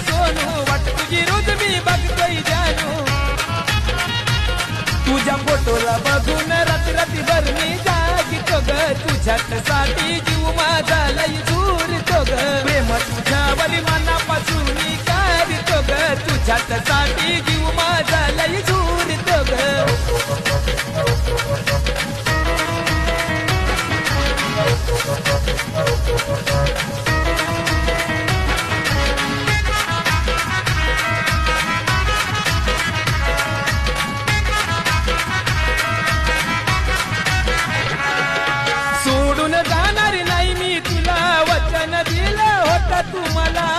सोनू वाट तुझी रोज मी बघतोय जानू तुझ्या फोटोला बघून रात्री मी जागितो ग तुझ्यासाठी जीव माझा लई झुरतो ग प्रेम तुझ्यावरी मनापासून मी करतो ग तुझ्यासाठी जीव माझा लई झुरतो ग सोडून जाणार नाही मी तुला वचन दिलं होतं तू मला